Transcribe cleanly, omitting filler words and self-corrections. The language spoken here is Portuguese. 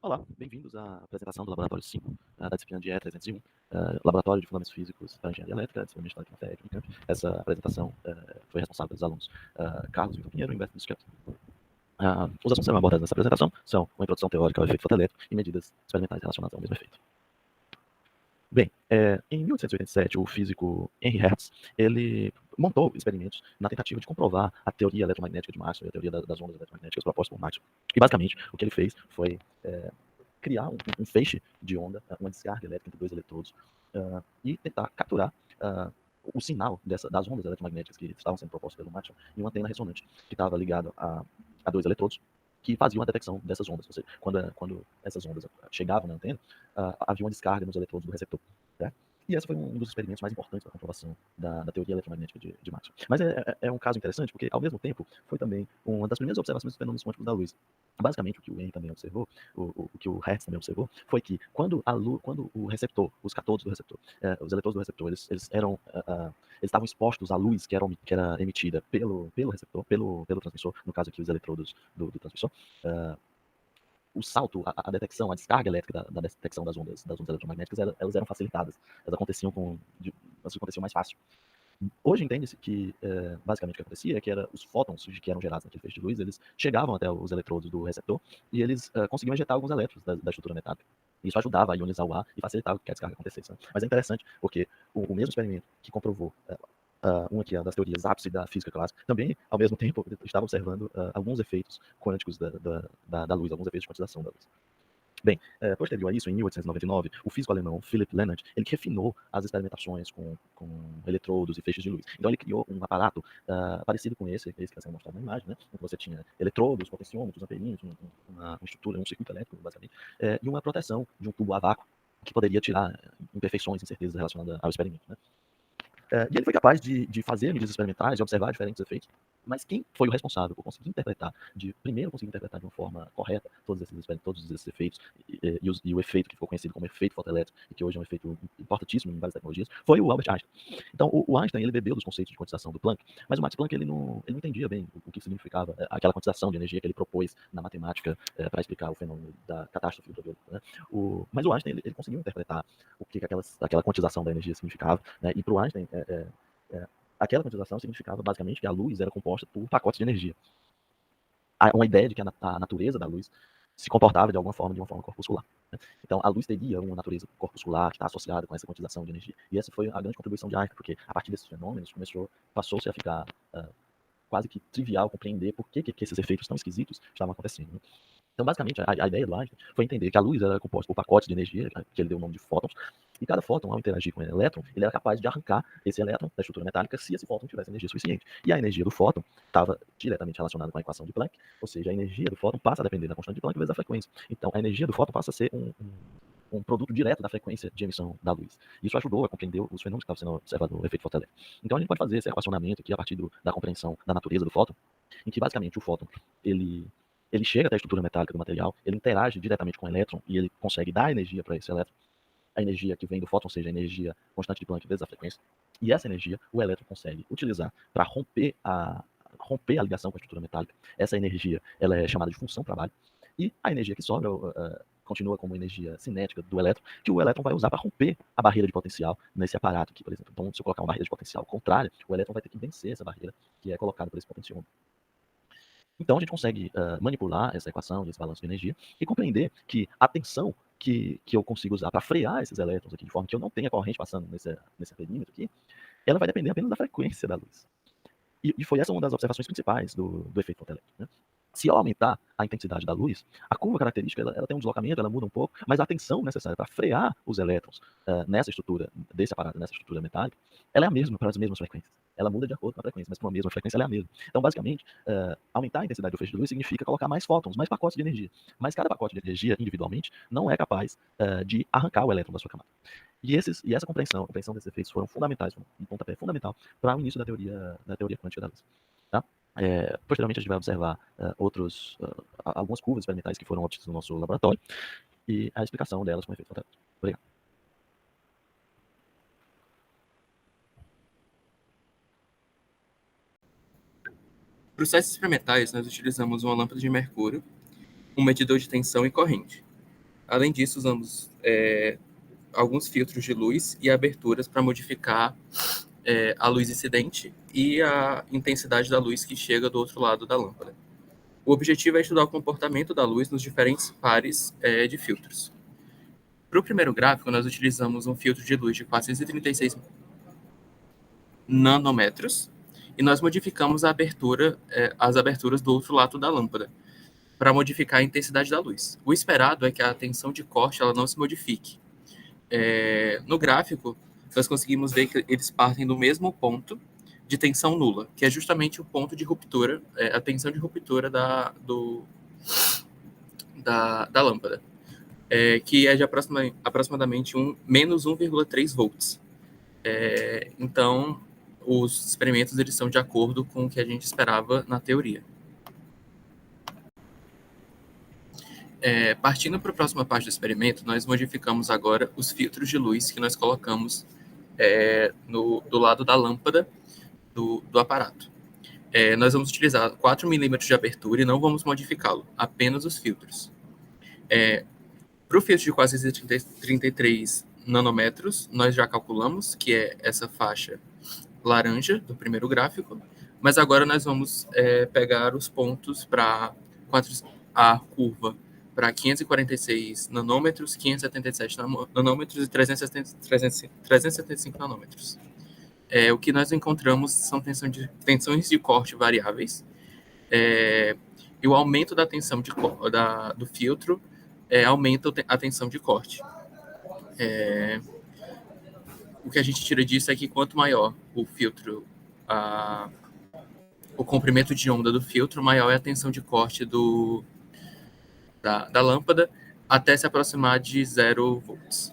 Olá, bem-vindos à apresentação do Laboratório 5, da disciplina de E301, Laboratório de Fundamentos Físicos para Engenharia Elétrica, disciplina de Elétrica Técnica. Essa apresentação foi responsável pelos alunos Carlos Vitor Pinheiro e Humberto Biscotto. Os assuntos serão abordados nessa apresentação são uma introdução teórica ao efeito fotoelétrico e medidas experimentais relacionadas ao mesmo efeito. Bem, em 1887, o físico Henry Hertz, ele montou experimentos na tentativa de comprovar a teoria eletromagnética de Maxwell e a teoria das ondas eletromagnéticas propostas por Maxwell. E, basicamente, o que ele fez foi criar um feixe de onda, uma descarga elétrica entre dois eletrodos, e tentar capturar o sinal das ondas eletromagnéticas que estavam sendo propostas pelo Maxwell em uma antena ressonante que estava ligada a dois eletrodos que faziam a detecção dessas ondas. Ou seja, quando essas ondas chegavam na antena, havia uma descarga nos eletrodos do receptor. Né? E esse foi um dos experimentos mais importantes para a comprovação da teoria eletromagnética de Maxwell. Mas é um caso interessante porque, ao mesmo tempo, foi também uma das primeiras observações dos fenômenos quânticos da luz. Basicamente, o que o Henry também observou, o que o Hertz também observou, foi que quando o receptor, os cátodos do receptor, os eletrodos do receptor, eles estavam expostos à luz que era emitida pelo receptor, pelo transmissor, no caso aqui os eletrodos do transmissor, o salto, a detecção, a descarga elétrica da detecção das ondas eletromagnéticas, elas eram facilitadas, elas aconteciam mais fácil. Hoje entende-se que, basicamente, o que acontecia é que os fótons que eram gerados naquele feixe de luz, eles chegavam até os eletrodos do receptor e eles conseguiam ejetar alguns elétrons da estrutura metálica. Isso ajudava a ionizar o ar e facilitava que a descarga acontecesse. Né? Mas é interessante, porque o mesmo experimento que comprovou uma aqui das teorias ápice da física clássica, também, ao mesmo tempo, estava observando alguns efeitos quânticos da luz, alguns efeitos de quantização da luz. Bem, posterior a isso, em 1899, o físico alemão Philipp Lenard, ele refinou as experimentações com eletrodos e feixes de luz. Então ele criou um aparato parecido com esse que está sendo mostrado na imagem, né? Em que você tinha eletrodos, potenciômetros, amperímetros, uma estrutura, um circuito elétrico, basicamente, e uma proteção de um tubo a vácuo que poderia tirar imperfeições, incertezas relacionadas ao experimento. Né? E ele foi capaz de fazer medidas experimentais, de observar diferentes efeitos, mas quem foi o responsável por conseguir interpretar, primeiro conseguir interpretar de uma forma correta todos esses efeitos e o efeito que ficou conhecido como efeito fotoelétrico, e que hoje é um efeito importantíssimo em várias tecnologias, foi o Albert Einstein. Então, o Einstein, ele bebeu dos conceitos de quantização do Planck, mas o Max Planck, ele não entendia bem o que significava aquela quantização de energia que ele propôs na matemática para explicar o fenômeno da catástrofe ultravioleta. Né? Mas o Einstein, ele conseguiu interpretar o que aquela quantização da energia significava, né? E para o Einstein, aquela quantização significava basicamente que a luz era composta por pacotes de energia. Há uma ideia de que a natureza da luz se comportava de uma forma corpuscular. Né? Então, a luz teria uma natureza corpuscular que está associada com essa quantização de energia. E essa foi a grande contribuição de Einstein, porque a partir desses fenômenos passou-se a ficar quase que trivial compreender por que esses efeitos tão esquisitos estavam acontecendo. Né? Então, basicamente, a ideia do Einstein foi entender que a luz era composta por pacotes de energia, que ele deu o nome de fótons, e cada fóton, ao interagir com o elétron, ele era capaz de arrancar esse elétron da estrutura metálica se esse fóton tivesse energia suficiente. E a energia do fóton estava diretamente relacionada com a equação de Planck, ou seja, a energia do fóton passa a depender da constante de Planck vezes a frequência. Então, a energia do fóton passa a ser um produto direto da frequência de emissão da luz. Isso ajudou a compreender os fenômenos que estavam sendo observados no efeito fotoelétrico. Então, a gente pode fazer esse equacionamento aqui a partir da compreensão da natureza do fóton, em que, basicamente, o fóton, ele chega até a estrutura metálica do material, ele interage diretamente com o elétron e ele consegue dar energia para esse elétron, a energia que vem do fóton, ou seja, a energia constante de Planck vezes a frequência, e essa energia o elétron consegue utilizar para romper a ligação com a estrutura metálica. Essa energia ela é chamada de função trabalho, e a energia que sobra continua como energia cinética do elétron, que o elétron vai usar para romper a barreira de potencial nesse aparato aqui, por exemplo. Então, se eu colocar uma barreira de potencial contrária, o elétron vai ter que vencer essa barreira que é colocada por esse potenciômetro. Então, a gente consegue manipular essa equação desse balanço de energia e compreender que a tensão que eu consigo usar para frear esses elétrons aqui, de forma que eu não tenha corrente passando nesse perímetro aqui, ela vai depender apenas da frequência da luz. E foi essa uma das observações principais do efeito fotoelétrico. Né? Se eu aumentar a intensidade da luz, a curva característica ela tem um deslocamento, ela muda um pouco, mas a tensão necessária para frear os elétrons nessa estrutura desse aparato, nessa estrutura metálica, ela é a mesma para as mesmas frequências. Ela muda de acordo com a frequência, mas para uma mesma frequência ela é a mesma. Então, basicamente, aumentar a intensidade do feixe de luz significa colocar mais fótons, mais pacotes de energia. Mas cada pacote de energia, individualmente, não é capaz de arrancar o elétron da sua camada. E essa compreensão desses efeitos foram fundamentais, um pontapé fundamental para o início da teoria quântica da luz. Tá? Posteriormente, a gente vai observar algumas curvas experimentais que foram obtidas no nosso laboratório e a explicação delas com efeito fotoelétrico. Obrigado. Para os testes experimentais, nós utilizamos uma lâmpada de mercúrio, um medidor de tensão e corrente. Além disso, usamos alguns filtros de luz e aberturas para modificar a luz incidente e a intensidade da luz que chega do outro lado da lâmpada. O objetivo é estudar o comportamento da luz nos diferentes pares de filtros. Para o primeiro gráfico, nós utilizamos um filtro de luz de 436 nanômetros e nós modificamos as aberturas do outro lado da lâmpada para modificar a intensidade da luz. O esperado é que a tensão de corte ela não se modifique. No gráfico, nós conseguimos ver que eles partem do mesmo ponto de tensão nula, que é justamente o ponto de ruptura, a tensão de ruptura da lâmpada, que é de aproximadamente menos 1,3 volts. Então, os experimentos eles são de acordo com o que a gente esperava na teoria. Partindo para a próxima parte do experimento, nós modificamos agora os filtros de luz que nós colocamos do lado da lâmpada do aparato. Nós vamos utilizar 4 milímetros de abertura e não vamos modificá-lo, apenas os filtros. Para o filtro de quase 33 nanômetros, nós já calculamos que é essa faixa laranja do primeiro gráfico, mas agora nós vamos pegar os pontos para a curva para 546 nanômetros, 577 nanômetros e 375 nanômetros. O que nós encontramos são tensões de corte variáveis, e o aumento da tensão do filtro aumenta a tensão de corte. O que a gente tira disso é que quanto maior o filtro, o comprimento de onda do filtro, maior é a tensão de corte da lâmpada, até se aproximar de 0 volts.